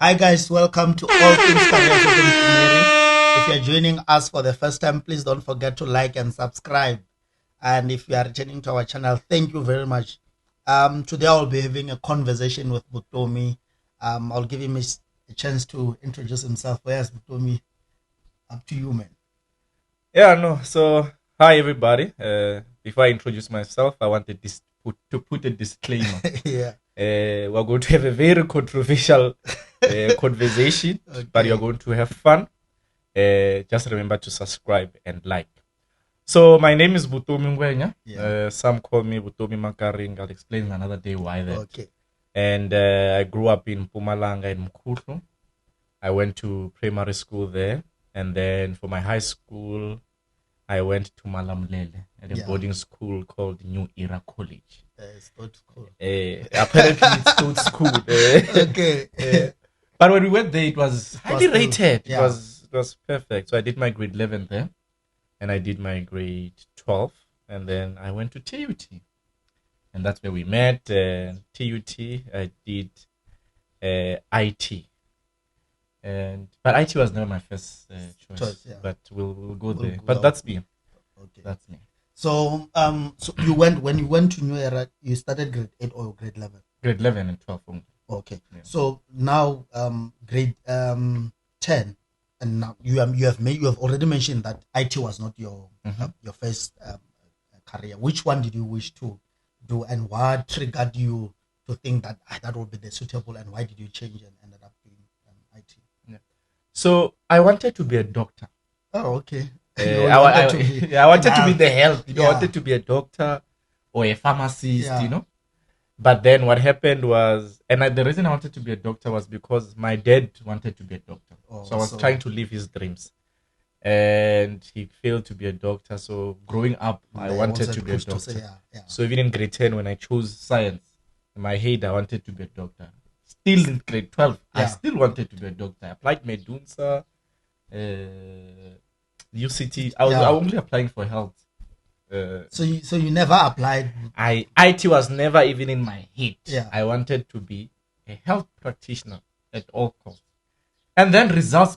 Hi guys, welcome to All Things Career with Mpfumeri. If you're joining us for the first time, please don't forget to like and subscribe. And if you are returning to our channel, thank you very much. Today I'll be having a conversation with Vutomi. I'll give him a chance to introduce himself. Where's Vutomi? Up to you, man. So hi everybody. Before I introduce myself, I wanted to put a disclaimer. Yeah. We're going to have a very controversial conversation, but you're going to have fun. Just remember to subscribe and like. So my name is Vutomi Ngwenya. Yeah. Some call me Vutomi Makaring. I'll explain another day why that. Okay. And I grew up in Mpumalanga in Mkhuhlu. I went to primary school there. And then for my high school, I went to Malamlele at a boarding school called New Era College. It's not school. Apparently, it's not school. Okay. But when we went there, it was highly rated. Yeah. It was perfect. So I did my grade 11 there, and I did my grade 12, and then I went to TUT, and that's where we met. TUT, I did IT. But IT was never my first choice. Yeah. But we'll go there. But that's me. Okay. That's me. So so when you went to New Era, you started grade 8 or grade 11? Grade 11 and 12 only. Okay. Yeah. So now grade 10, and now you have already mentioned that IT was not your your first career. Which one did you wish to do, and what triggered you to think that that would be the suitable, and why did you change and ended up doing IT? Yeah. So I wanted to be a doctor. Oh, okay. I wanted to be the health. I wanted to be a doctor or a pharmacist, But then what happened was, the reason I wanted to be a doctor was because my dad wanted to be a doctor. So I was trying to live his dreams. And he failed to be a doctor. So growing up, I wanted to be a doctor. So even in grade 10, when I chose science, in my head, I wanted to be a doctor. Still in grade 12, I still wanted to be a doctor. I applied Medunsa, UCT. I was only applying for health. So you never applied? IT was never even in my head. Yeah. I wanted to be a health practitioner at all costs. And then results,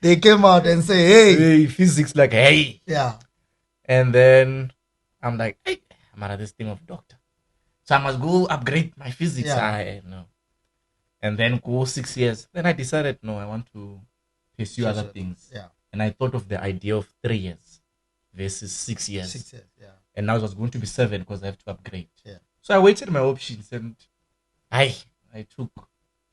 they came out and say, hey, physics, like, hey. Yeah. And then I'm like, hey, I'm out of this thing of doctor. So I must go upgrade my physics. I know. And then go 6 years. Then I decided, no, I want to pursue other things. Yeah. And I thought of the idea of 3 years versus 6 years. 6 years, yeah. And now it was going to be 7 because I have to upgrade. Yeah. So I waited my options and I took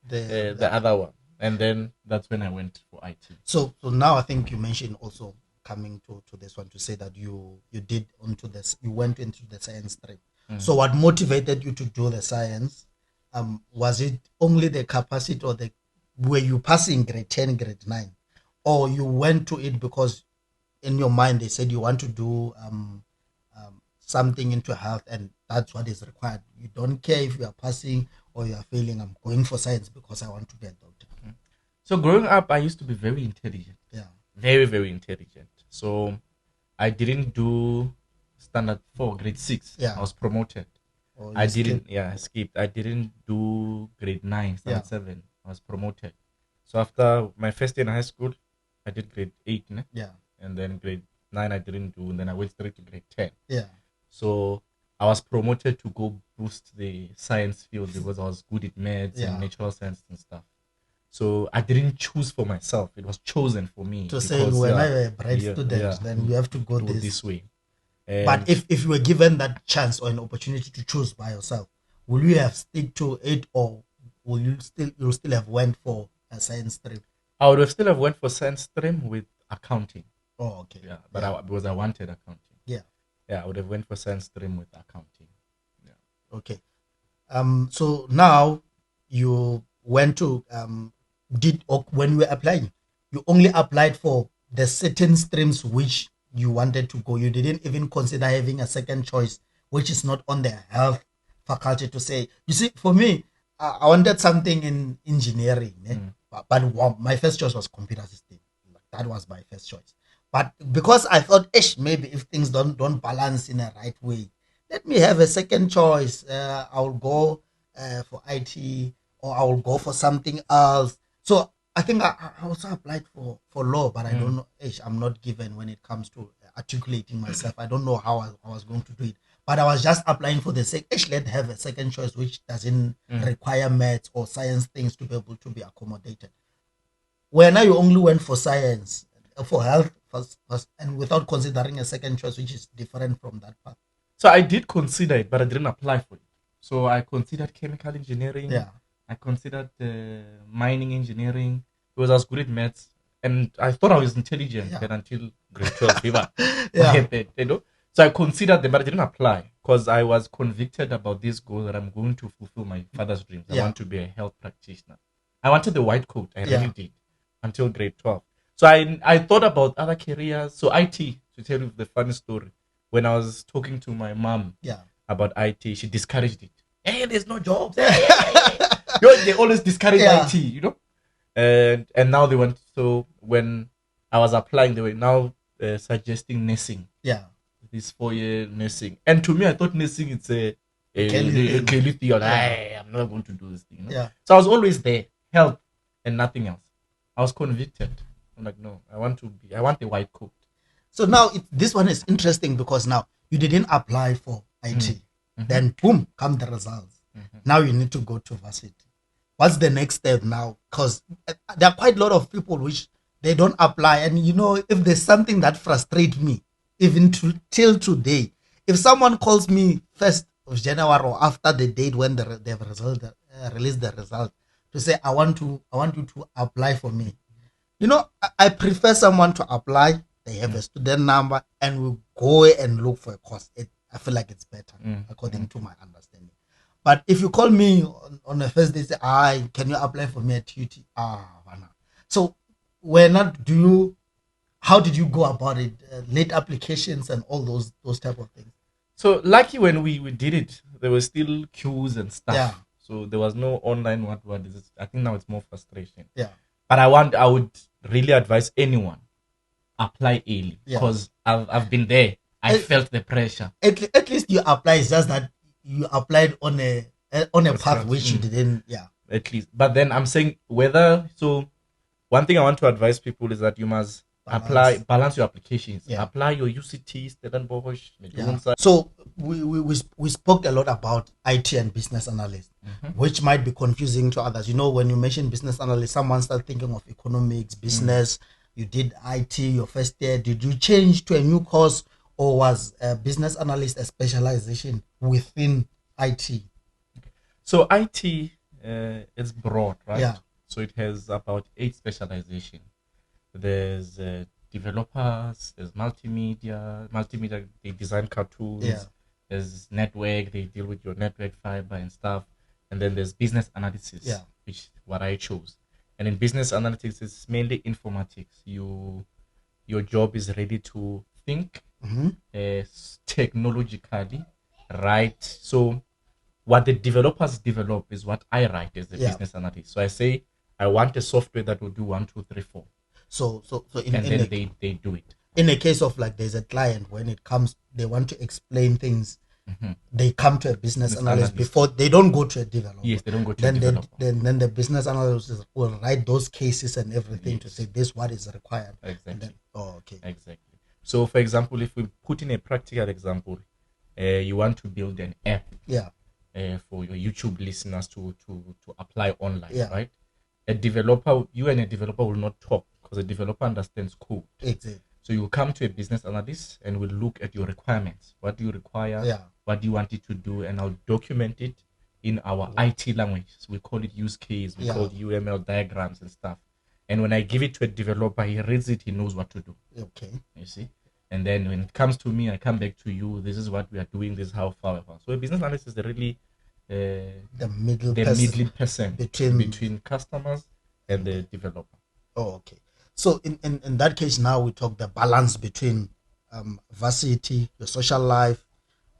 the other one. And then that's when I went for IT. So now I think you mentioned also coming to this one to say that you went into the science stream. So what motivated you to do the science? Was it only the capacity, or were you passing grade 10, grade 9, or you went to it because in your mind they said you want to do something into health and that's what is required? You don't care if you are passing or you are failing. I'm going for science because I want to be a doctor. So growing up, I used to be very intelligent. Yeah. Very, very intelligent. So I didn't do standard 4, grade 6. Yeah. I was promoted. I skipped. I didn't do grade 9, standard 7. I was promoted. So after my first year in high school, I did grade 8. Yeah. And then grade 9 I didn't do, and then I went straight to grade 10. Yeah. So I was promoted to go boost the science field because I was good at maths and natural science and stuff. So I didn't choose for myself. It was chosen for me. To say when I'm a bright student, then you have to go this way. But if you were given that chance or an opportunity to choose by yourself, will you have stick to it, or will you still have went for a science stream? I would have still have went for science stream with accounting. Oh, okay. Yeah, but because I wanted accounting. Yeah. Yeah, I would have went for science stream with accounting. Yeah. Okay. So now you went to when you were applying, you only applied for the certain streams which you wanted to go. You didn't even consider having a second choice, which is not on the health faculty, to say, you see, for me, I wanted something in engineering, but my first choice was computer system. That was my first choice. But because I thought, maybe if things don't balance in a right way, let me have a second choice. I'll go for IT or I will go for something else. So I think I also applied for law, but I don't know. I'm not given when it comes to articulating myself. I don't know how I was going to do it. But I was just applying for the sake. Let's have a second choice which doesn't require maths or science things to be able to be accommodated. Where now you only went for science, for health first, and without considering a second choice which is different from that path. So I did consider it, but I didn't apply for it. So I considered chemical engineering. Yeah. I considered mining engineering because I was good at maths, and I thought I was intelligent until grade 12. You know? So I considered them, but I didn't apply because I was convicted about this goal that I'm going to fulfill my father's dreams. I want to be a health practitioner. I wanted the white coat. I really did until grade 12. So I thought about other careers. So IT, to tell you the funny story, when I was talking to my mom about IT, she discouraged it. Hey, there's no jobs. They always discourage IT, you know. And now they want. So when I was applying, they were now suggesting nursing. Yeah. This 4-year nursing. And to me, I thought nursing it's a Kelly thing. I'm not going to do this thing. You know? Yeah. So I was always there, health and nothing else. I was convicted. I'm like, no, I want the white coat. So now this one is interesting because now you didn't apply for IT. Then boom, come the results. Now you need to go to varsity. What's the next step now? Because there are quite a lot of people which they don't apply. And you know, if there's something that frustrates me, even till today, if someone calls me 1st of January or after the date when they've released the result to say, I want you to apply for me. You know, I prefer someone to apply. They have a student number and we go and look for a course. I feel like it's better according to my understanding. But if you call me on the first day, say, can you apply for me at TUT? So how did you go about it? Late applications and all those type of things. So lucky when we did it, there were still queues and stuff. Yeah. So there was no online what is it? I think now it's more frustration. Yeah. But I would really advise anyone apply early because I've been there. I felt the pressure. At least you apply. It's just that you applied on a path which you didn't. Yeah. At least, but then I'm saying one thing I want to advise people is that you must balance your applications. Yeah. Apply your UCT, Stellenbosch, Medunsa. So we spoke a lot about IT and business analyst, which might be confusing to others. You know, when you mention business analyst, someone starts thinking of economics, business. You did IT your first year. Did you change to a new course, or was business analyst a specialization within IT? So IT is broad, right? Yeah. So it has about 8 specializations. There's developers, there's multimedia, they design cartoons. Yeah. There's network, they deal with your network fiber and stuff. And then there's business analysis, which is what I chose. And in business analytics, it's mainly informatics. Your job is ready to think technologically, right? So what the developers develop is what I write as a business analyst. So I say, I want a software that will do 1, 2, 3, 4. So they do it. In a case of like there's a client, when it comes, they want to explain things, they come to a business analyst before they don't go to a developer. Yes, they don't go to a developer. Then the business analyst will write those cases and everything to say this what is required. Exactly. Okay. Exactly. So for example, if we put in a practical example, you want to build an app for your YouTube listeners to apply online, right? You and a developer will not talk because a developer understands code. Exactly. So you come to a business analyst and we'll look at your requirements. What do you require? What do you want it to do? And I'll document it in our IT language. So we call it use case. We call it UML diagrams and stuff. And when I give it to a developer, he reads it, he knows what to do. Okay. You see? And then when it comes to me, I come back to you. This is what we are doing. This is how far we are. So a business analyst is really the middle person between customers and the developer. Oh, okay. So in that case, now we talk the balance between varsity, your social life,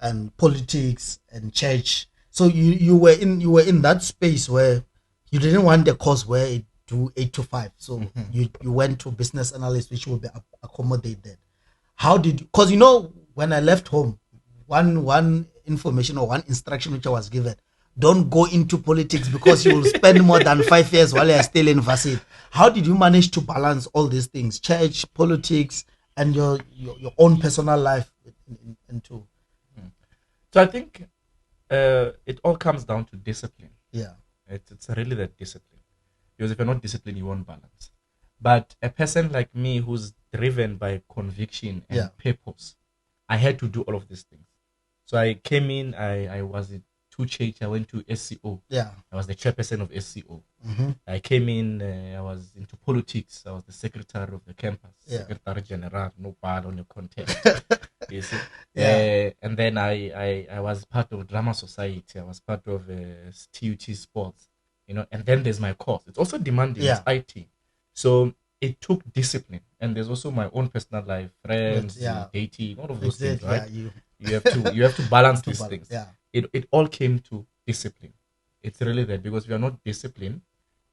and politics and church. So you were in that space where you didn't want the course where it do 8 to 5. So you went to business analyst, which will be accommodated. How did you? Because you know, when I left home, one information or one instruction which I was given, don't go into politics because you will spend more than 5 years while you're still in varsity. How did you manage to balance all these things, church, politics, and your own personal life into? So I think it all comes down to discipline. Yeah. It's really that discipline. Because if you're not disciplined, you won't balance. But a person like me who's driven by conviction and purpose, I had to do all of these things. So I came in, I was in two church, I went to SCO. Yeah. I was the chairperson of SCO. Mm-hmm. I came in, I was into politics. I was the secretary of the campus, secretary general, no bar on your content. You see? And then I was part of drama society. I was part of TUT sports, and then there's my course. It's also demanding, it's IT. So it took discipline, and there's also my own personal life, friends, dating, all of those things, right? You have to balance these things. Yeah. It all came to discipline. It's really that, because if you're not disciplined,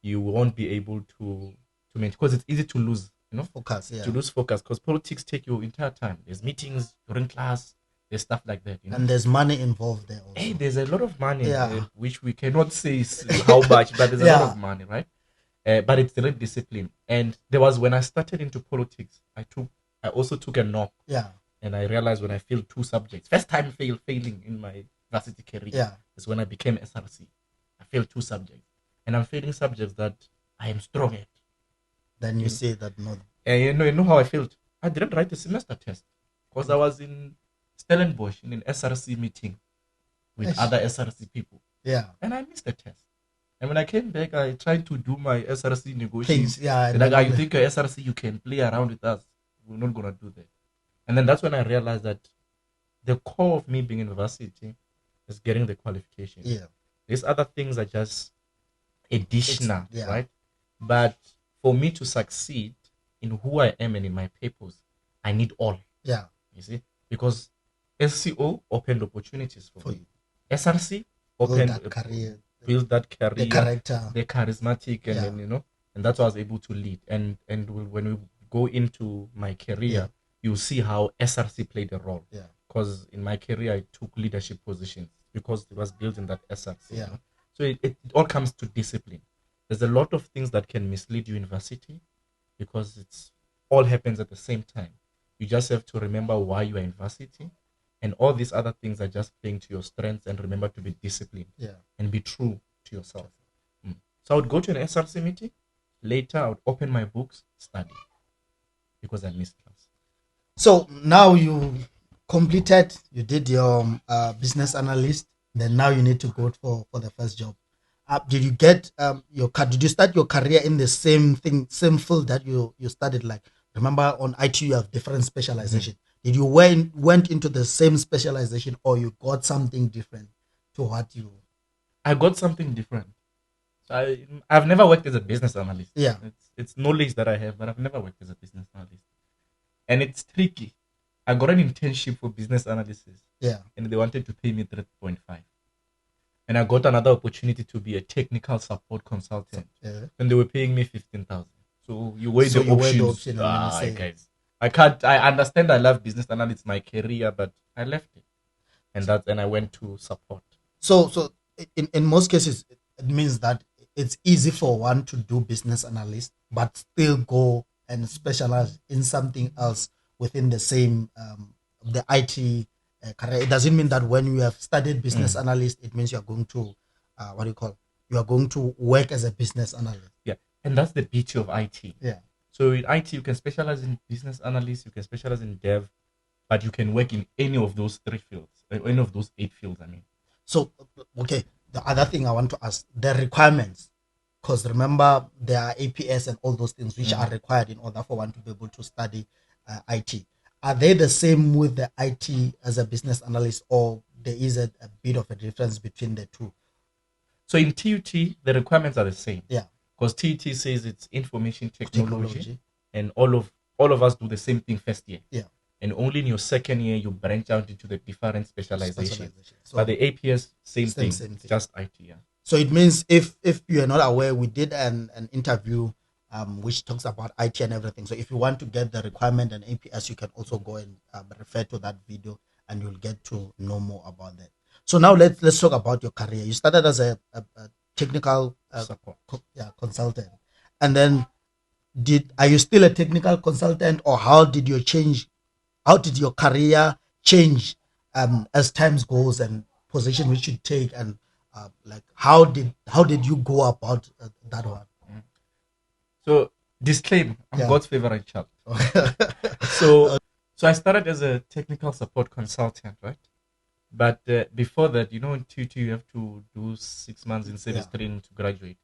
you won't be able to maintain, because it's easy to lose, focus. To lose focus, because politics take your entire time. There's meetings during class, there's stuff like that, and there's money involved there also. Hey, there's a lot of money, which we cannot say how much, but there's a lot of money, right? But it's really discipline. And there was, when I started into politics, I also took a knock. Yeah. And I realized when I failed 2 subjects, first time failing in my varsity career, is when I became SRC. I failed 2 subjects. And I'm failing subjects that I am strong at. Then you say that no. You know how I felt? I didn't write the semester test because I was in Stellenbosch in an SRC meeting with other SRC people. Yeah. And I missed the test. And when I came back, I tried to do my SRC negotiations. You think a SRC, you can play around with us. We're not going to do that. And then that's when I realized that the core of me being in varsity is getting the qualification. Yeah. These other things are just additional, right? But for me to succeed in who I am and in my purpose, I need all. Yeah. You see? Because SCO opened opportunities for me. SRC opened build that career, the character, the charismatic, and then, and that's why I was able to lead. And when we go into my career, you'll see how SRC played a role. Yeah. Because in my career, I took leadership positions because it was built in that SRC. Yeah. So it all comes to discipline. There's a lot of things that can mislead you in varsity because it's all happens at the same time. You just have to remember why you are in varsity, and all these other things are just playing to your strengths, and remember to be disciplined and be true to yourself. So I would go to an SRC meeting. Later, I would open my books, study, because I missed class. So now you completed, you did your business analyst, then now you need to go for the first job. Did you get did you start your career in the same field that you studied? Like, remember on IT you have different specialization. Did you went into the same specialization, or you got something different to what you? I got something different. So I've never worked as a business analyst. Yeah. It's knowledge that I have, but I've never worked as a business analyst. And it's tricky. I got an internship for business analysis. Yeah. And they wanted to pay me 3.5. And I got another opportunity to be a technical support consultant. Yeah. And they were paying me 15,000. So you weigh the options. Guys. I understand I love business analysts, my career, but I left it. And I went to support. So in most cases, it means that it's easy for one to do business analyst, but still go and specialize in something else within the same the IT career. It doesn't mean that when you have studied business analyst, it means you are going to you are going to work as a business analyst. Yeah, and that's the beauty of IT. Yeah. So in IT, you can specialize in business analyst, you can specialize in dev, but you can work in any of those 3 fields, any of those 8 fields. I mean. So okay, the other thing I want to ask, the requirements. Because remember, there are APS and all those things which are required in order for one to be able to study IT. Are they the same with the IT as a business analyst, or there is a bit of a difference between the two? So in TUT, the requirements are the same. Yeah. Because TUT says it's information technology, and all of us do the same thing first year. Yeah. And only in your second year, you branch out into the different specializations. So but the APS, same thing. Just IT, yeah. So it means if you are not aware, we did an interview which talks about IT and everything. So if you want to get the requirement and APS, you can also go and refer to that video, and you'll get to know more about that. So now let's talk about your career. You started as a technical Support. Consultant, and then are you still a technical consultant, or how did your career change as times goes, and position which you take, and like how did you go about that one? So disclaimer, I'm God's favorite child. so I started as a technical support consultant, right? But before that, in TUT you have to do 6 months in service training to graduate.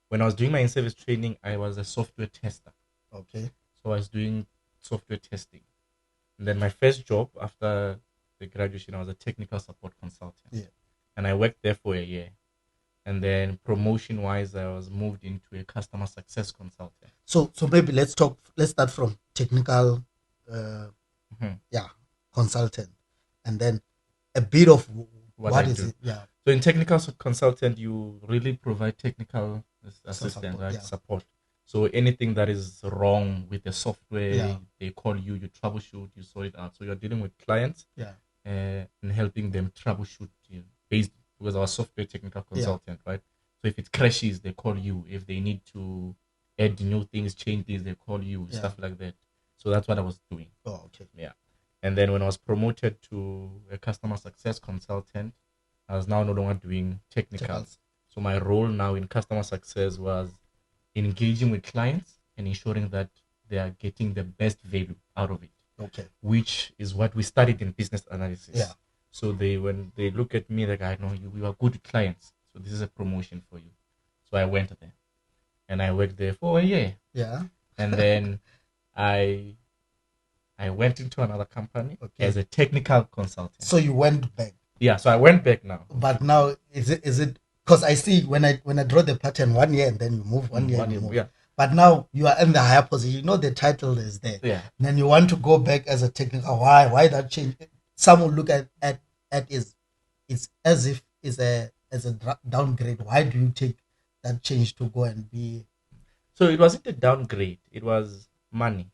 When I was doing my in-service training, I was a software tester. Okay. So I was doing software testing. And then my first job after the graduation, I was a technical support consultant. Yeah. And I worked there for a year. And then promotion-wise, I was moved into a customer success consultant. So maybe let's start from technical consultant, and then a bit of what is it? Yeah. So in technical consultant, you really provide technical assistance, right? Support. So anything that is wrong with the software, they call you, you troubleshoot, you sort it out. So you're dealing with clients and helping them troubleshoot based because our software technical consultant, right? So if it crashes, they call you. If they need to add new things, change things, they call you, stuff like that. So that's what I was doing. Oh, okay. Yeah. And then when I was promoted to a customer success consultant, I was now no longer doing technicals. So my role now in customer success was engaging with clients and ensuring that they are getting the best value out of it. Okay. Which is what we studied in business analysis. Yeah. So when they look at me, like, I know you are good with clients. So this is a promotion for you. So I went there. And I worked there for a year. Yeah. And then I went into another company as a technical consultant. So you went back. Yeah, so I went back now. But now is it because I see when I draw the pattern 1 year and then you move 1 year and you move. Yeah. But now you are in the higher position. The title is there. Yeah. And then you want to go back as a technical. Why that change? Some will look at it's as if it's a downgrade. Why do you take that change to go and be? So it wasn't a downgrade. It was money,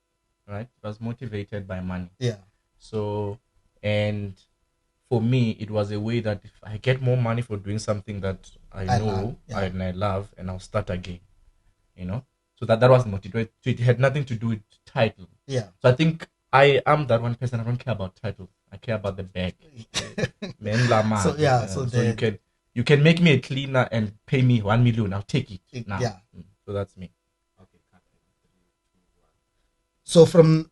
right? It was motivated by money. Yeah. So, and for me, it was a way that if I get more money for doing something that I know and I love, and I'll start again, So that was motivated. It had nothing to do with title. Yeah. So I think I am that one person. I don't care about title. I care about the bag. So you can make me a cleaner and pay me 1 million. I'll take it now. Yeah. So that's me. So from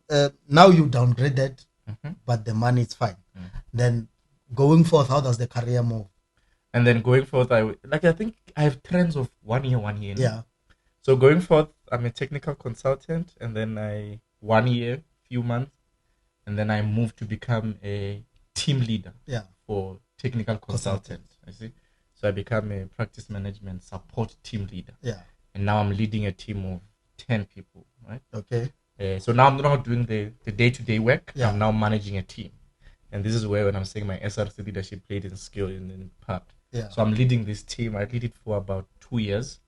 now you downgraded, but the money is fine. Then going forth, how does the career move? And then going forth, I think I have trends of 1 year. Yeah. So going forth, I'm a technical consultant, and then 1 year, few months, and then I moved to become a team leader. Yeah. For technical consultants. I see. So I become a practice management support team leader. Yeah. And now I'm leading a team of 10 people, right? Okay. So now I'm not doing the day-to-day work. Yeah. I'm now managing a team. And this is where when I'm saying my SRC leadership played in skill in part. Yeah. So I'm leading this team. I lead it for about 2 years.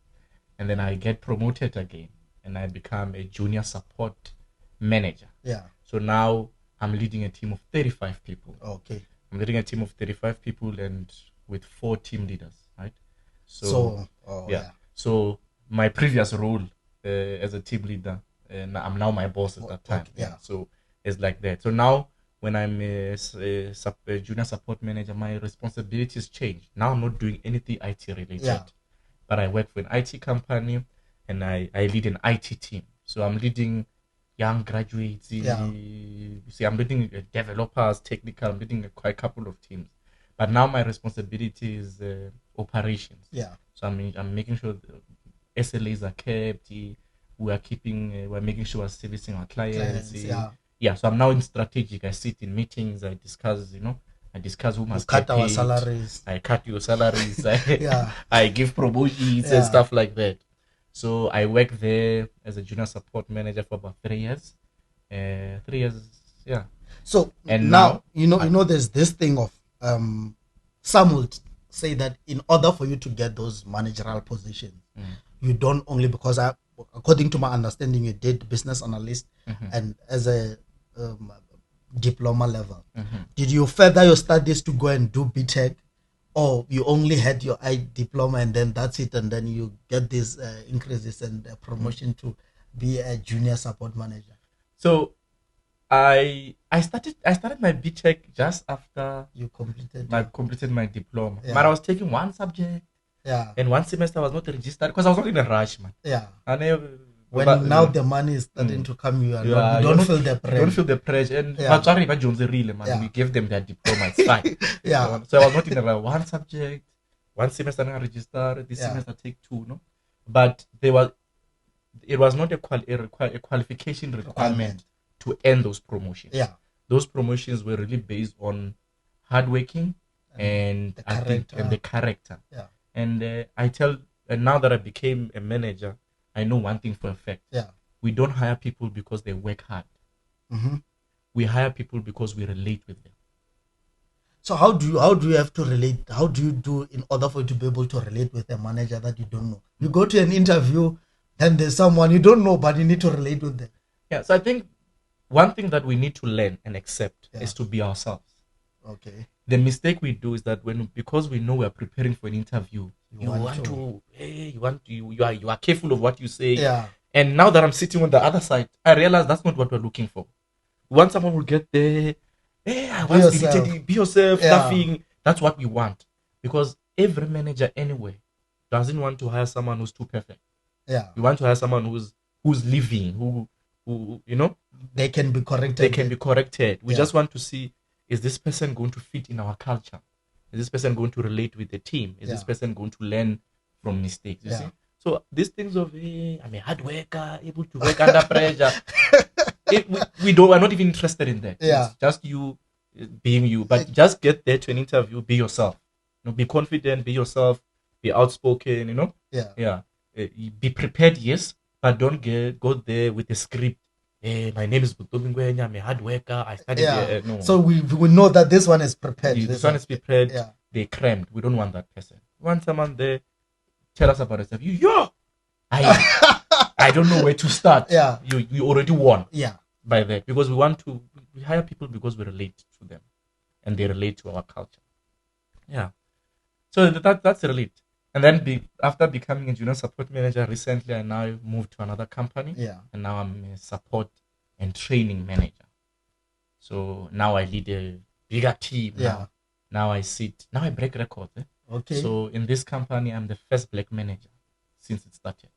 And then I get promoted again. And I become a junior support manager. Yeah. So now I'm leading a team of 35 people. Okay. I'm leading a team of 35 people and with 4 team leaders, right? So my previous role as a team leader, and I'm now my boss at that time. Okay, yeah. So it's like that. So now when I'm a junior support manager, my responsibilities change. Now I'm not doing anything IT related, but I work for an IT company and I lead an IT team. So I'm leading young graduates. See, I'm leading developers, technical. I'm leading quite a couple of teams. But now my responsibility is operations. Yeah. So I'm making sure SLAs are kept. We're making sure we're servicing our clients. So I'm now in strategic. I sit in meetings. I discuss who must cut our salaries. I cut your salaries. I give promotions and stuff like that. So I worked there as a junior support manager for about 3 years. 3 years, yeah. So and now there's this thing of some would say that in order for you to get those managerial positions, you don't only because according to my understanding, you did business analyst and as a diploma level. Did you further your studies to go and do BTech, or you only had your diploma and then that's it, and then you get these increases and promotion to be a junior support manager? So I started my BTech just after you completed my diploma. Yeah. But I was taking one subject. Yeah. And one semester I was not registered because I was not in a rush, man. Yeah. And when now the money is starting to come, you don't feel the pressure. You don't feel the pressure. And sorry, but Jones really, man. We gave them their diploma. It's fine. Yeah. So I was not in a one subject. One semester I registered. This semester I take two, no. But it was not a qualification requirement to earn those promotions. Yeah. Those promotions were really based on hardworking and the character. Yeah. And now that I became a manager, I know one thing for a fact. Yeah. We don't hire people because they work hard. Mm-hmm. We hire people because we relate with them. So how do you have to relate? How do you do in order for you to be able to relate with a manager that you don't know? You go to an interview, then there's someone you don't know, but you need to relate with them. Yeah. So I think one thing that we need to learn and accept is to be ourselves. Okay. The mistake we do is that because we know we are preparing for an interview, you are careful of what you say. Yeah. And now that I'm sitting on the other side, I realize that's not what we're looking for. We want someone who will get there. Hey, be yourself, laughing. That's what we want. Because every manager anyway doesn't want to hire someone who's too perfect. Yeah. You want to hire someone who's living, who they can be corrected. They can be corrected. We just want to see, is this person going to fit in our culture? Is this person going to relate with the team? Is this person going to learn from mistakes? You see? So these things of, I'm a hard worker, able to work under pressure. We're not even interested in that. Yeah. It's just you being you. But just get there to an interview, be yourself. Be confident, be yourself, be outspoken, Yeah. Be prepared, yes, but don't go there with a script. Hey, my name is Vutomi Ngwenya, I'm a hard worker, I studied here. No. So we know that this one is prepared. This one is prepared. Yeah. They crammed. We don't want that person. We want someone there. Tell us about yourself. I don't know where to start. Yeah. You already won. Yeah. By that, because we hire people because we relate to them, and they relate to our culture. Yeah. So that's relate. And then after becoming a junior support manager, recently I now moved to another company. Yeah. And now I'm a support and training manager. So now I lead a bigger team. Yeah. Now I break records. Okay. So in this company, I'm the first black manager since it started.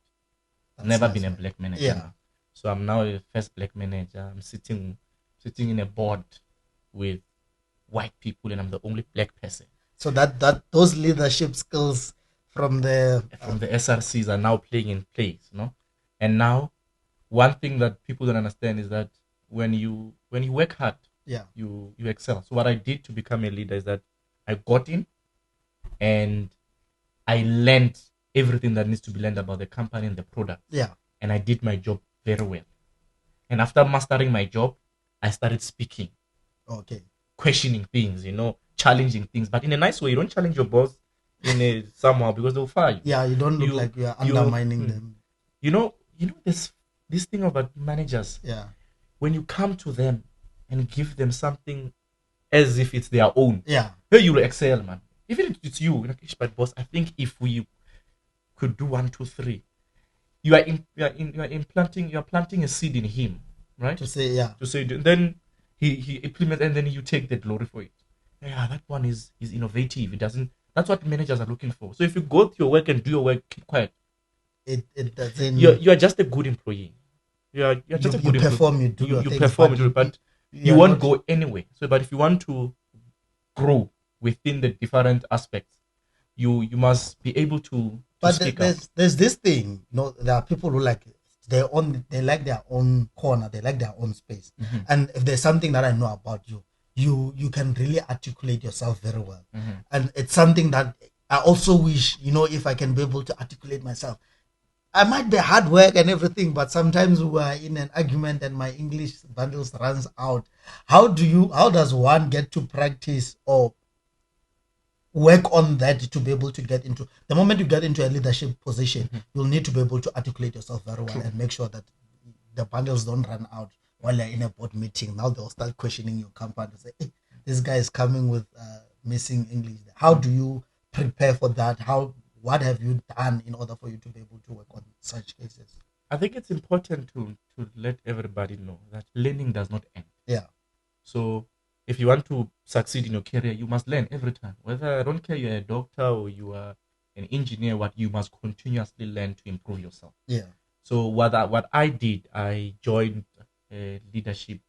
I've never been a black manager. Yeah. Now. So I'm now a first black manager. I'm sitting in a board with white people, and I'm the only black person. So that those leadership skills from the SRCs are now playing in place, And now, one thing that people don't understand is that when you work hard, you excel. So what I did to become a leader is that I got in, and I learned everything that needs to be learned about the company and the product. Yeah. And I did my job very well. And after mastering my job, I started speaking. Okay. Questioning things, challenging things, but in a nice way. You don't challenge your boss somehow because they'll fire you. Yeah, you don't look like you're undermining them. This thing about managers. Yeah. When you come to them and give them something as if it's their own. Yeah. Hey, you'll excel, man. Even if it's you, but boss, I think if we could do 1, 2, 3, you are planting a seed in him, right? To say, then he implements, and then you take the glory for it. Yeah, that one is innovative. It doesn't. That's what managers are looking for. So if you go to your work and do your work, keep quiet. It doesn't. You are just a good employee. You're just a good employee. Perform. You perform, but you won't go anywhere. So, but if you want to grow within the different aspects, you must be able to. But there's this thing. There are people who like they like their own corner. They like their own space. Mm-hmm. And if there's something that I know about you, you can really articulate yourself very well. Mm-hmm. And it's something that I also wish, if I can be able to articulate myself. I might be hard work and everything, but sometimes we are in an argument and my English bundles runs out. How does one get to practice or work on that to be able to get into the moment you get into a leadership position? Mm-hmm. You'll need to be able to articulate yourself very well. True. And make sure that the bundles don't run out while you're in a board meeting. Now they'll start questioning your company. Say, hey, this guy is coming with missing English. How do you prepare for that? What have you done in order for you to be able to work on such cases? I think it's important to let everybody know that learning does not end. Yeah. So if you want to succeed in your career, you must learn every time. Whether I don't care you're a doctor or you are an engineer, what you must continuously learn to improve yourself. Yeah. So what I did, I joined leadership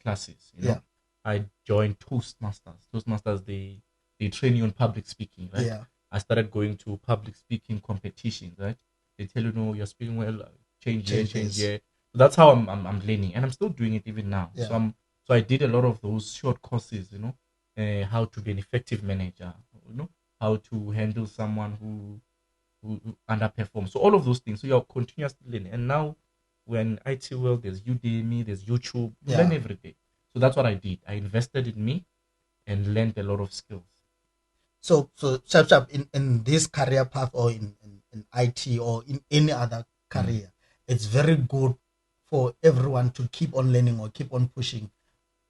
classes. Yeah. I joined Toastmasters. Toastmasters, they train you on public speaking, right? Yeah. I started going to public speaking competitions, right? They tell you, no, you're speaking well, change here. So that's how I'm learning, and I'm still doing it even now. Yeah. So I did a lot of those short courses, how to be an effective manager, how to handle someone who underperforms. So all of those things. So you're continuously learning. And now when IT world, there's Udemy, there's YouTube, you learn every day. So that's what I did. I invested in me and learned a lot of skills. So sharp in this career path or in IT or in any other career, it's very good for everyone to keep on learning or keep on pushing,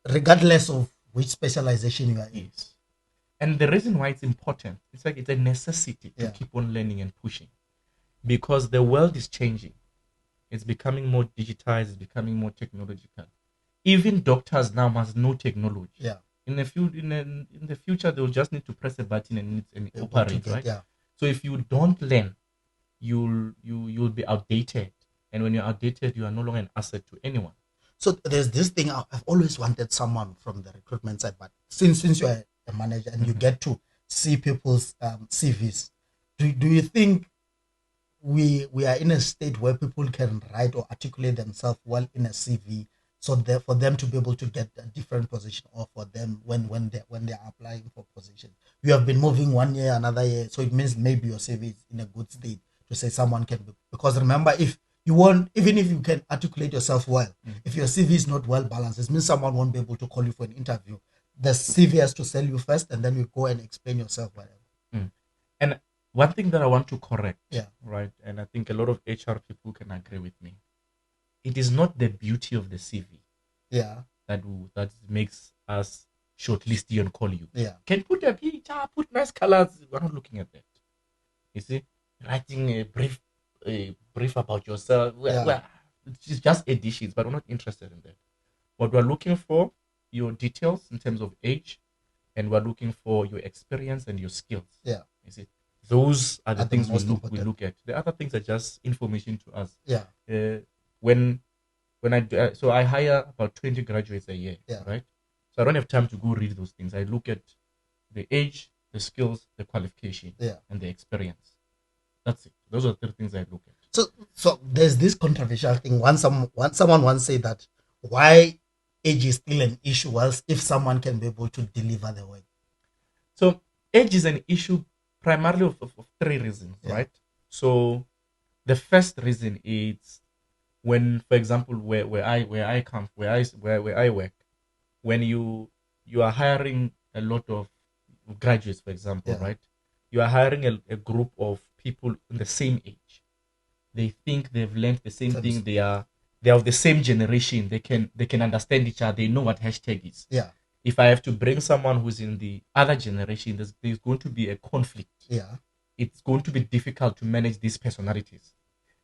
regardless of which specialization you are in. Yes. And the reason why it's important, it's like it's a necessity to keep on learning and pushing, because the world is changing. It's becoming more digitized. It's becoming more technological. Even doctors now must know technology. Yeah. In the future, they'll just need to press a button and operate, right? Yeah. So if you don't learn, you'll be outdated, and when you're outdated, you are no longer an asset to anyone. So there's this thing I've always wanted someone from the recruitment side, but since you're a manager and you get to see people's CVs, do you think we are in a state where people can write or articulate themselves well in a CV, so that for them to be able to get a different position, or for them when they're applying for position? You have been moving 1 year, another year, so it means maybe your CV is in a good state to say someone can be, because remember, if you won't, even if you can articulate yourself well, if your CV is not well balanced, it means someone won't be able to call you for an interview. The CV has to sell you first, and then you go and explain yourself well. And one thing that I want to correct, right, and I think a lot of HR people can agree with me, it is not the beauty of the CV that makes us shortlist you and call you. Can put a picture, put nice colors. We're not looking at that. You see, writing a brief about yourself. Well, it's just additions, but we're not interested in that. What we're looking for, your details in terms of age, and we're looking for your experience and your skills. You see, those are the things we look at. The other things are just information to us. When I hire about 20 graduates a year, right? So I don't have time to go read those things. I look at the age, the skills, the qualification, and the experience. That's it. Those are the three things I look at. So there's this controversial thing. Someone once said that why age is still an issue, whilst if someone can be able to deliver the work. So age is an issue primarily of three reasons, right? So the first reason is when, for example, where I work, when you are hiring a lot of graduates, for example, right? You are hiring a group of people in the same age. They think they've learned the same thing. They are of the same generation. They can understand each other. They know what hashtag is. If I have to bring someone who's in the other generation, there's going to be a conflict. It's going to be difficult to manage these personalities,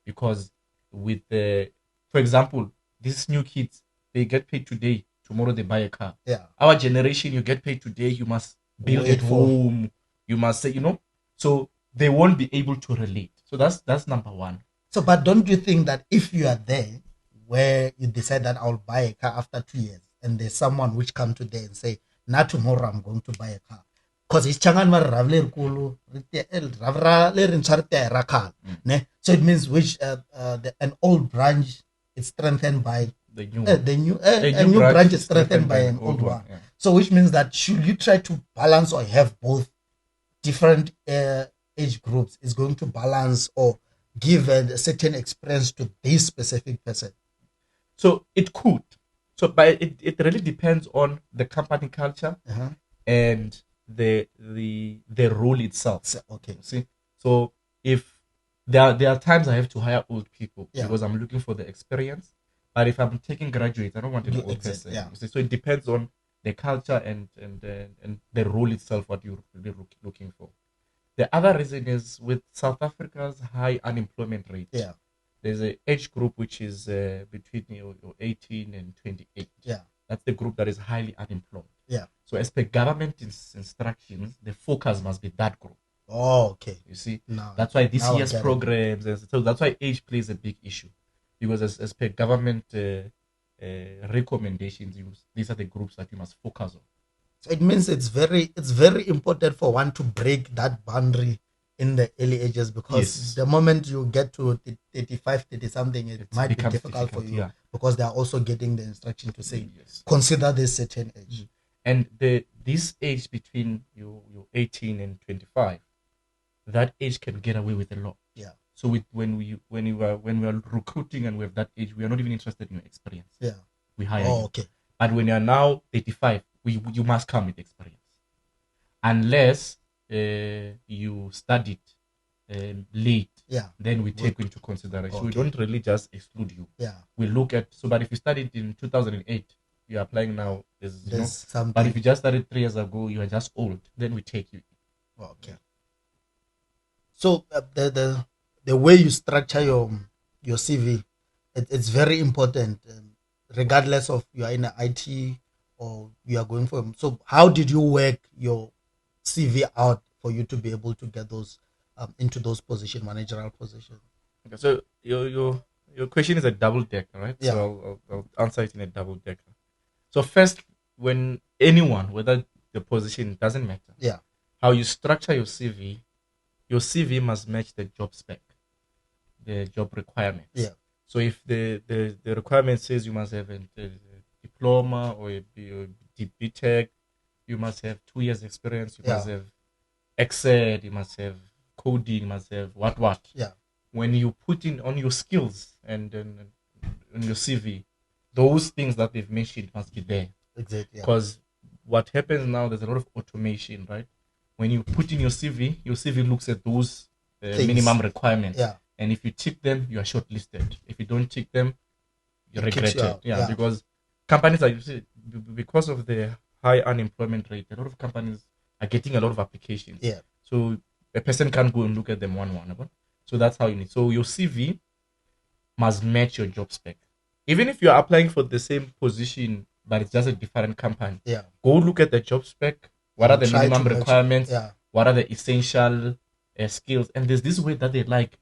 because for example, these new kids, they get paid today, tomorrow they buy a car. Our generation, you get paid today, you must build at home, you must say, so they won't be able to relate. So that's number one. So, but don't you think that if you are there where you decide that I'll buy a car after 2 years, and there's someone which come today and say, not tomorrow I'm going to buy a car, because it's changan so it means which an old branch is strengthened by the new a new branch is strengthened by an old one. So which means that should you try to balance or have both different age groups, is going to balance or give a certain experience to this specific person? So it could. So, but it really depends on the company culture and the role itself. Okay. See, so if there are times I have to hire old people because I'm looking for the experience, but if I'm taking graduates, I don't want an old person. See, so it depends on the culture and the role itself, what you're really looking for. The other reason is with South Africa's high unemployment rate. Yeah. There's an age group which is between 18 and 28. Yeah. That's the group that is highly unemployed. Yeah. So as per government instructions, the focus must be that group. Oh, okay. You see, no, that's why this year's programs, so that's why age plays a big issue, because as per government recommendations, these are the groups that you must focus on. So it means it's very important for one to break that boundary in the early ages, because the moment you get to 35, 30 something, it might be difficult for you, because they are also getting the instruction to say, consider this certain age. And this age between you 18 and 25, that age can get away with a lot. Yeah. So when we are recruiting and we have that age, we are not even interested in your experience. Yeah. We hire you. Okay. But when you are now 35, you must come with experience, unless you studied late. Yeah. Then we take into consideration. Okay. We don't really just exclude you. Yeah. We look at but if you studied in 2008, you are applying now. There's something. But if you just started 3 years ago, you are just old. Then we take you. Okay. So the way you structure your CV, it's very important, regardless of you are in IT or you are going for. So how did you work your CV out for you to be able to get those into those managerial positions? Okay, so your question is a double decker, right? Yeah. So I'll answer it in a double decker. So first, when anyone, whether the position, doesn't matter. Yeah. How you structure your CV must match the job spec, the job requirements. Yeah. So if the requirement says you must have a diploma or a BTech, you must have 2 years experience, you must have Excel, you must have coding, you must have what. Yeah. When you put in on your skills and on your CV, those things that they've mentioned must be there. Exactly. Because what happens now, there's a lot of automation, right? When you put in your CV looks at those minimum requirements. Yeah. And if you tick them, you are shortlisted. If you don't tick them, you're regretted. Yeah, because companies are, because of the high unemployment rate, a lot of companies are getting a lot of applications. Yeah. So a person can't go and look at them one. So that's how you need. So your CV must match your job spec. Even if you're applying for the same position, but it's just a different company. Yeah. Go look at the job spec. What are the minimum requirements? Yeah. What are the essential skills? And there's this way that they like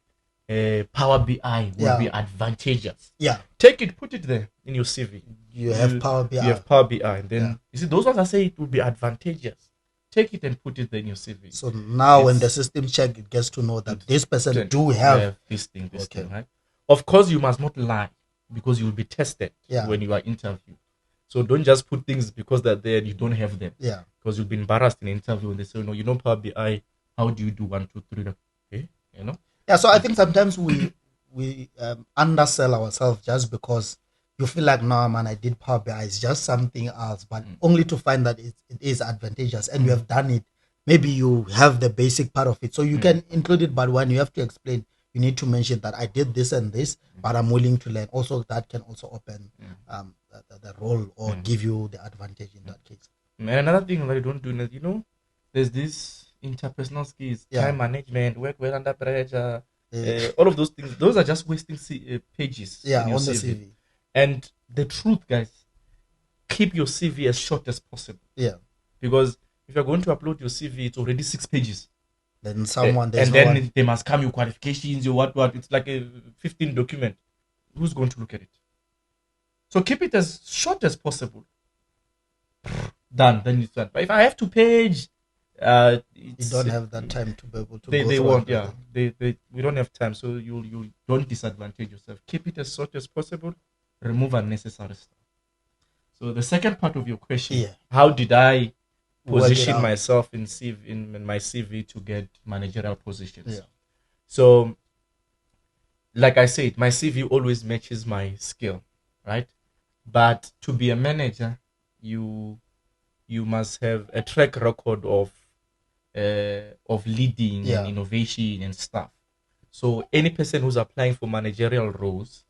Power BI will be advantageous. Yeah. Take it, put it there in your CV. You have Power BI. You have Power BI. And then, you see, those ones I say it will be advantageous. Take it and put it there in your CV. So now when the system check, it gets to know that this person do have this thing, right? Of course, you must not lie, because you will be tested when you are interviewed. So don't just put things because they're there and you don't have them. Yeah. Because you'll be embarrassed in an interview and they say, no, you know Power BI, how do you do 1, 2, 3? Okay, you know? Yeah, so I think sometimes we undersell ourselves just because you feel like, no, man, I did Power BI, it's just something else, but only to find that it is advantageous and you have done it. Maybe you have the basic part of it, so you can include it, but when you have to explain, you need to mention that I did this and this, but I'm willing to learn. Also, that can also open the role or give you the advantage in that case. And another thing that you don't do is, there's this interpersonal skills, time management, work well under pressure, all of those things. Those are just wasting pages on the CV. And the truth, guys, keep your CV as short as possible. Yeah. Because if you're going to upload your CV, it's already 6 pages. Then they must come your qualifications, your what. It's like a 15 document. Who's going to look at it? So keep it as short as possible. Done. Then it's done. But if I have to page, you don't have that time to be able to. They won't. Yeah. We don't have time. So you don't disadvantage yourself. Keep it as short as possible. Remove unnecessary stuff. So the second part of your question: how did I position myself in my CV to get managerial positions? Yeah. So, like I said, my CV always matches my skill, right? But to be a manager, you must have a track record of leading and innovation and stuff. So any person who's applying for managerial roles,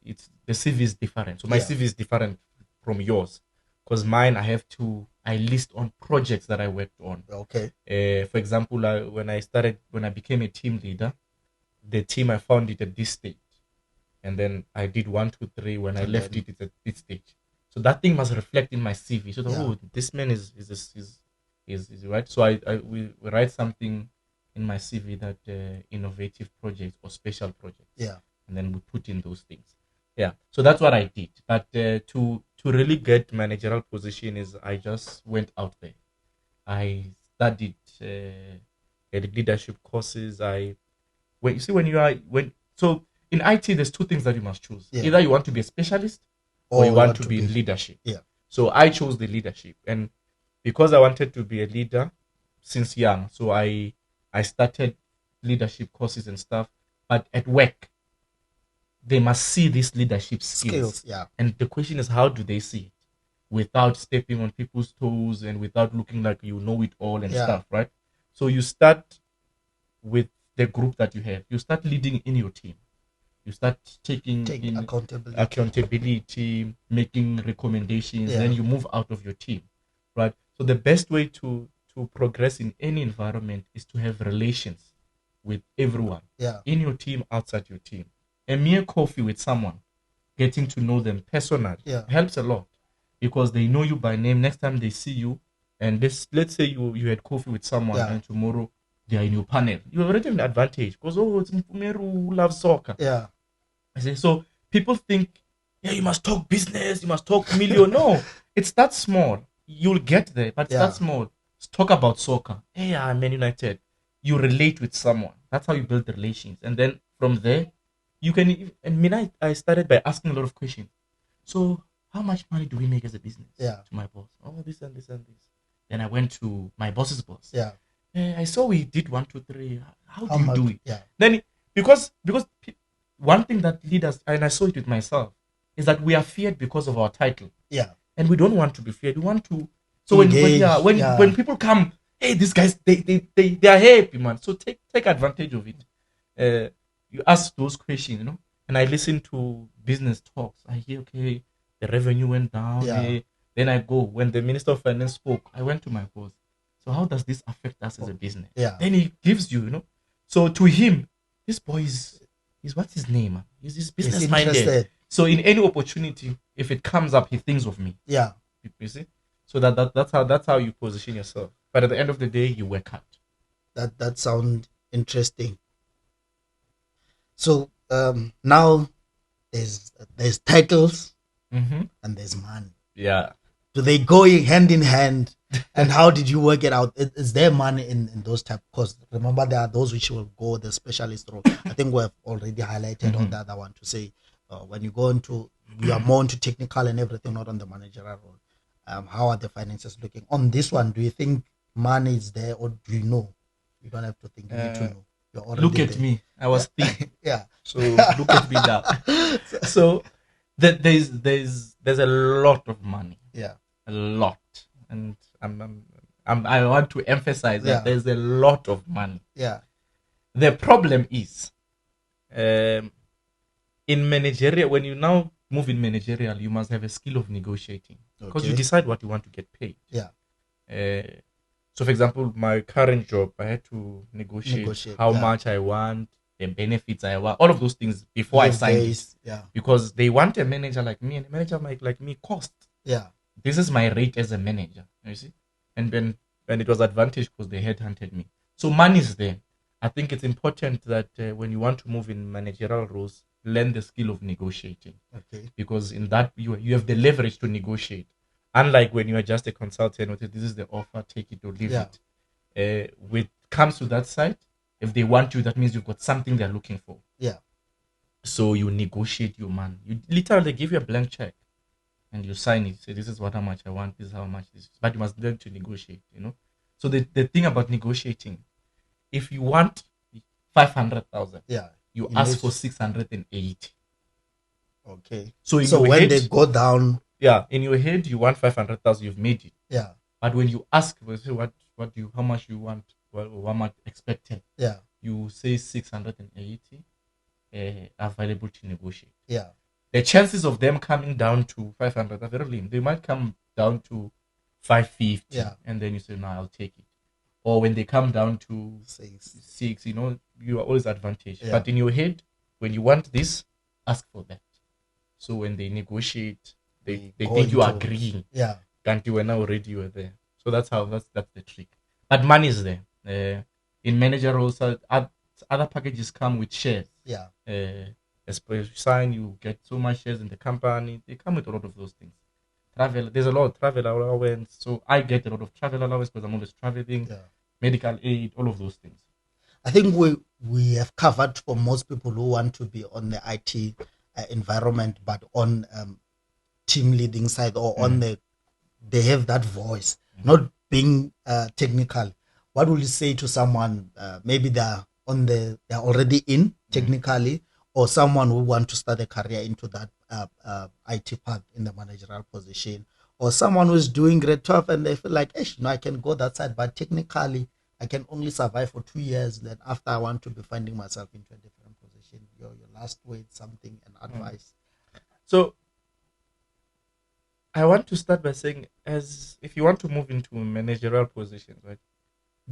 the CV is different. So my CV is different from yours, because mine I list on projects that I worked on. Okay. For example, when I became a team leader, the team I found it at this stage, and then I did 1, 2, 3. When I left it, it's at this stage. So that thing must reflect in my CV. So this man is right. So we write something in my CV that innovative projects or special projects. Yeah. And then we put in those things. Yeah. So that's what I did. But to really get managerial position is I just went out there. I studied leadership courses. So in IT, there's two things that you must choose. Yeah. Either you want to be a specialist or you want to be in leadership. Yeah. So I chose the leadership, and because I wanted to be a leader since young, so I started leadership courses and stuff. But at work, they must see these leadership skills. Yeah. And the question is, how do they see it without stepping on people's toes and without looking like you know it all and stuff, right? So you start with the group that you have. You start leading in your team. You start taking accountability, making recommendations, then you move out of your team, right? So the best way to progress in any environment is to have relations with everyone in your team, outside your team. A mere coffee with someone, getting to know them personally helps a lot, because they know you by name. Next time they see you, and let's say you had coffee with someone and tomorrow they are in your panel, you already have an advantage because it's Mpfumeri who loves soccer. Yeah. I say, so people think, you must talk business, you must talk million. No, it's that small. You'll get there, but it's that small. Let's talk about soccer. Hey, I'm Man United. You relate with someone. That's how you build relations. And then from there, you can. And I started by asking a lot of questions. So, how much money do we make as a business? Yeah. To my boss. Oh, this and this and this. Then I went to my boss's boss. Yeah. I saw we did 1, 2, 3. How do you do it? Yeah. Then because one thing that leaders, and I saw it with myself, is that we are feared because of our title. Yeah. And we don't want to be feared. We want to. So when people come, hey, these guys, they are happy, man. So take advantage of it. You ask those questions, and I listen to business talks. I hear, okay, the revenue went down. Yeah. Then I go, when the Minister of Finance spoke, I went to my boss. So how does this affect us as a business? Yeah. Then he gives you, So to him, this boy is what's his name? He's business minded. So in any opportunity, if it comes up, he thinks of me. Yeah. You see? So that's how you position yourself. But at the end of the day, you work hard. That sounds interesting. So now there's titles and there's money. Yeah. Do they go hand in hand? And how did you work it out? Is there money in those type? Because remember, there are those which will go the specialist role. I think we have already highlighted on the other one to say when you go into, you are more into technical and everything, not on the managerial role. How are the finances looking? On this one, do you think money is there, or do you know? You don't have to think. You need to know. You're already look at there. me. I was thin. Yeah. So look at me now. So there's a lot of money. Yeah. A lot, and I want to emphasize that there's a lot of money. Yeah. The problem is, in managerial, when you now move in managerial, you must have a skill of negotiating, because you decide what you want to get paid. Yeah. So, for example, my current job, I had to negotiate how much I want, the benefits I want, all of those things before I signed it. Yeah. Because they want a manager like me, and a manager like me cost. Yeah. This is my rate as a manager, you see? And then it was advantage because they headhunted me. So money is there. I think it's important that when you want to move in managerial roles, learn the skill of negotiating. Okay. Because in that, you have the leverage to negotiate. Unlike when you are just a consultant, this is the offer, take it or leave it. When it comes to that side, if they want you, that means you've got something they're looking for. Yeah. So you negotiate your money. You literally give you a blank check. And you sign it, say this is how much I want, this is how much this is. But you must learn to negotiate, So the thing about negotiating, if you want 500,000, you ask for 680. Okay. So when they go down, in your head you want 500,000, you've made it. Yeah. But when you ask, say how much you want, how much expected. Yeah. You say 680 available to negotiate. Yeah. The chances of them coming down to 500 are very low. They might come down to 550, and then you say, no, I'll take it. Or when they come down to 6, you are always advantaged. Yeah. But in your head, when you want this, ask for that. So when they negotiate, they think you are agreeing. Yeah. And you were now already you were there. So that's the trick. But money is there. In manager roles, other packages come with shares. Yeah. As per you sign, you get so much shares in the company. They come with a lot of those things. Travel, there's a lot of travel allowance. So I get a lot of travel allowance because I'm always traveling. Yeah. Medical aid, all of those things. I think we have covered for most people who want to be on the IT environment, but on team leading side or on they have that voice, not being technical. What will you say to someone? Maybe they're already in technically, or someone who want to start a career into that IT path in the managerial position, or someone who's doing grade 12 and they feel like, I can go that side, but technically I can only survive for 2 years. Then after I want to be finding myself into a different position. Your last word, something, and advice. So I want to start by saying, as if you want to move into managerial positions, right,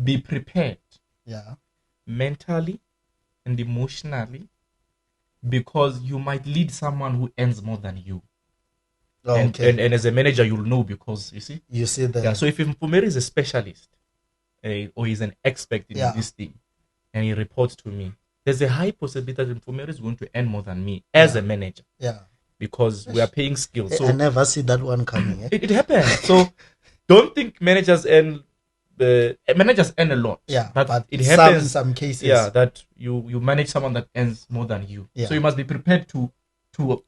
be prepared. Yeah. Mentally and emotionally, because you might lead someone who earns more than you. Oh, and as a manager, you'll know, because you see that. Yeah. So if Mpfumeri is a specialist, or he's an expert in this thing, and he reports to me, there's a high possibility that Mpfumeri is going to earn more than me as a manager. Yeah. Because we are paying skills. So I never see that one coming. It happens. So don't think managers earn a lot. Yeah, but it happens in some cases. Yeah, that you manage someone that earns more than you. Yeah. So you must be prepared to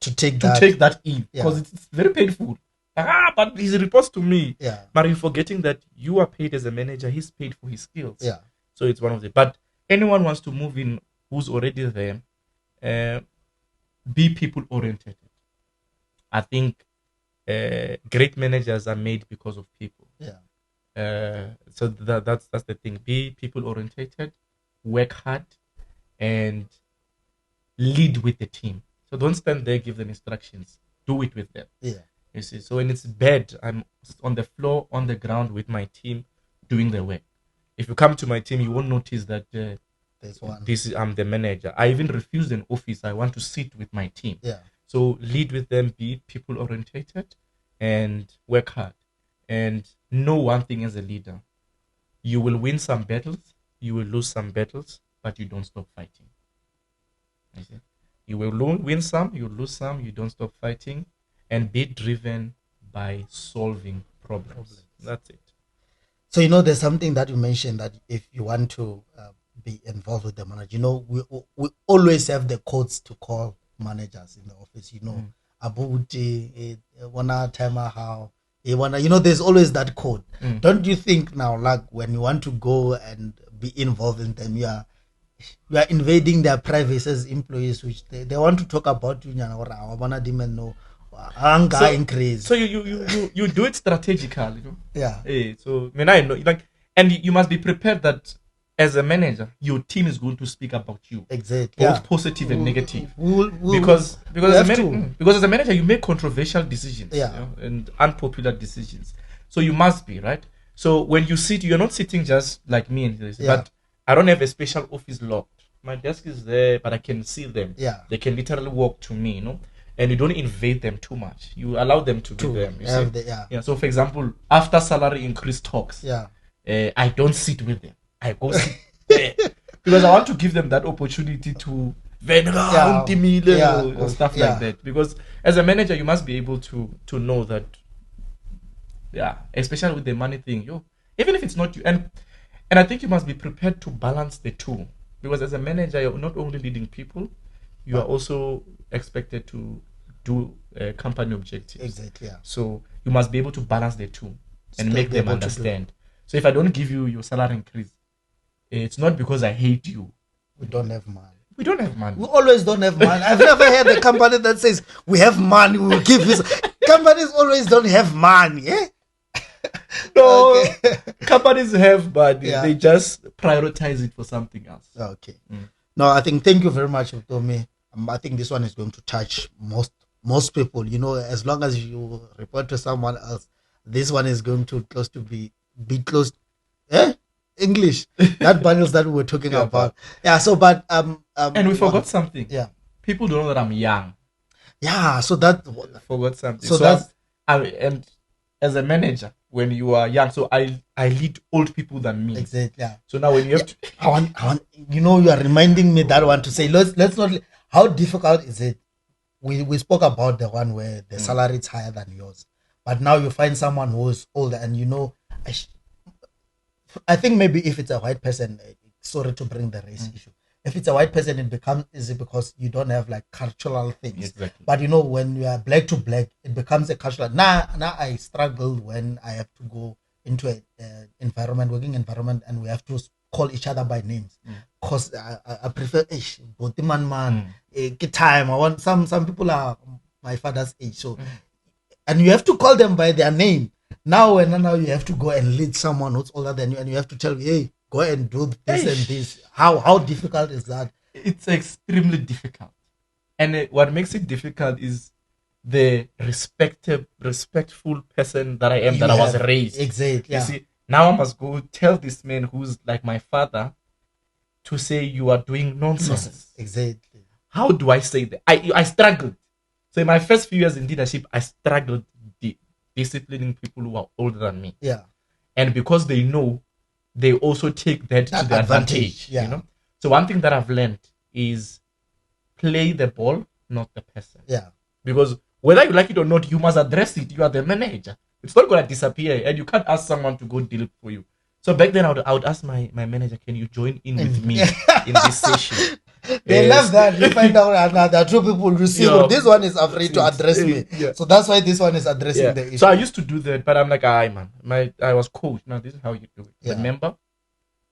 take that in, because it's very painful. But he reports to me. Yeah. But you're forgetting that you are paid as a manager. He's paid for his skills. Yeah. So it's one of the. But anyone wants to move in who's already there, be people oriented. I think great managers are made because of people. Yeah. So that's the thing. Be people orientated, work hard, and lead with the team. So don't stand there, give them instructions. Do it with them. Yeah. You see. So when it's bad, I'm on the floor, on the ground with my team, doing the work. If you come to my team, you won't notice that I'm the manager. I even refused an office. I want to sit with my team. Yeah. So lead with them, be people orientated, and work hard. And know one thing as a leader: you will win some battles, you will lose some battles, but you don't stop fighting. You will win some, you lose some, you don't stop fighting, and be driven by solving problems. That's it. So there's something that you mentioned, that if you want to be involved with the manager, we always have the codes to call managers in the office. Abuti, wana timer how. There's always that code. Don't you think now, like when you want to go and be involved in them, you are invading their privacy as employees, which they want to talk about you, anger increase. So you do it strategically. Yeah. So I know, and you must be prepared that as a manager, your team is going to speak about you. Exactly. Both positive and negative. Because as a manager, you make controversial decisions. Yeah. And unpopular decisions. So you must be, right? So when you sit, you're not sitting just like me and this. But I don't have a special office locked. My desk is there, but I can see them. Yeah. They can literally walk to me, and you don't invade them too much. You allow them to be them. So for example, after salary increase talks, I don't sit with them. I go sit there because I want to give them that opportunity to or stuff like that. Because as a manager, you must be able to know that, especially with the money thing, even if it's not you, and I think you must be prepared to balance the two. Because as a manager, you're not only leading people, you are also expected to do company objectives. Exactly. Yeah. So you must be able to balance the two and make them understand. So if I don't give you your salary increase, it's not because I hate you. We don't have money. We don't have money. We always don't have money. I've never heard a company that says we have money, we will give you. Companies always don't have money. No, companies have money. They just prioritize it for something else. Okay. No, I think thank you very much, Vutomi. I think this one is going to touch most people. As long as you report to someone else this one is going to be close. English. That bundles that we were talking about. Yeah. So, but and we forgot something. Yeah. People don't know that I'm young. Yeah. So that forgot something. So that's and as a manager, when you are young, so I lead old people than me. Exactly. Yeah. So now when you have to, I want, you are reminding me that one to say let's not. How difficult is it? We spoke about the one where the salary is higher than yours, but now you find someone who's older, and I think maybe if it's a white person, sorry to bring the race issue. If it's a white person, it becomes easy because you don't have like cultural things. Exactly. But when you are black to black, it becomes a cultural. Now I struggle when I have to go into a working environment, and we have to call each other by names. Because I prefer time. I want some people are my father's age, so and you have to call them by their name. Now you have to go and lead someone who's older than you, and you have to tell me, hey, go and do this and this. How difficult is that? It's extremely difficult, and what makes it difficult is the respectful person that I am, I was raised. Exactly. You see, now I must go tell this man who's like my father to say you are doing nonsense. Exactly. How do I say that? I struggled. So in my first few years in leadership, I struggled disciplining people who are older than me. Yeah. And because they know, they also take that to their advantage. Yeah. So one thing that I've learned is play the ball, not the person. Yeah. Because whether you like it or not, you must address it. You are the manager. It's not going to disappear, and you can't ask someone to go deal it for you. So back then, I would ask my manager, can you join in with me in this session? They love that. You find out another two people receive. This one is afraid to address me. Yeah. So that's why this one is addressing the issue. So I used to do that, but I'm like, I was coached. Now this is how you do it. Yeah. Remember,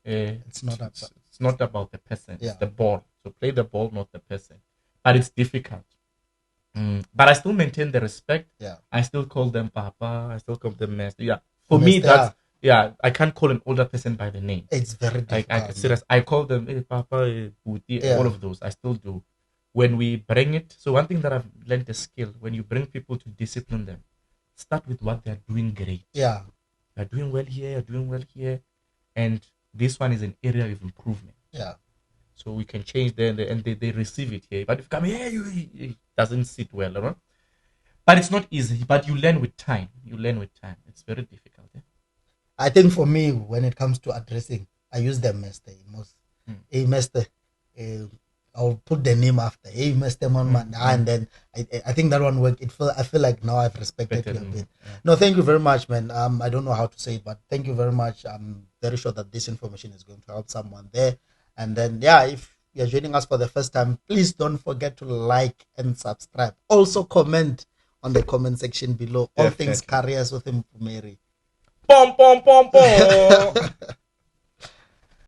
it's not about the person. It's the ball. So play the ball, not the person. But it's difficult. But I still maintain the respect. Yeah. I still call them Papa. I still call them Master. Yeah. For me, that's I can't call an older person by the name. It's very difficult. Serious. I call them Papa, Booty, all of those. I still do. When we bring it, so one thing that I've learned a skill, when you bring people to discipline them, start with what they're doing great. Yeah. You're doing well here, you're doing well here. And this one is an area of improvement. Yeah. So we can change there and they receive it here. But if you come here, it doesn't sit well, right? But it's not easy. But you learn with time. It's very difficult. Yeah? I think for me, when it comes to addressing, I use the master most. Hey, master, I'll put the name after. Hey, master, man, and then I think that one worked. I feel like now I've respected you a bit. Yeah. No, thank you very much, man. I don't know how to say it, but thank you very much. I'm very sure that this information is going to help someone there. And then, if you're joining us for the first time, please don't forget to like and subscribe. Also, comment on the comment section below. All things careers with Mpfumeri. Pom, pom, pom, pom.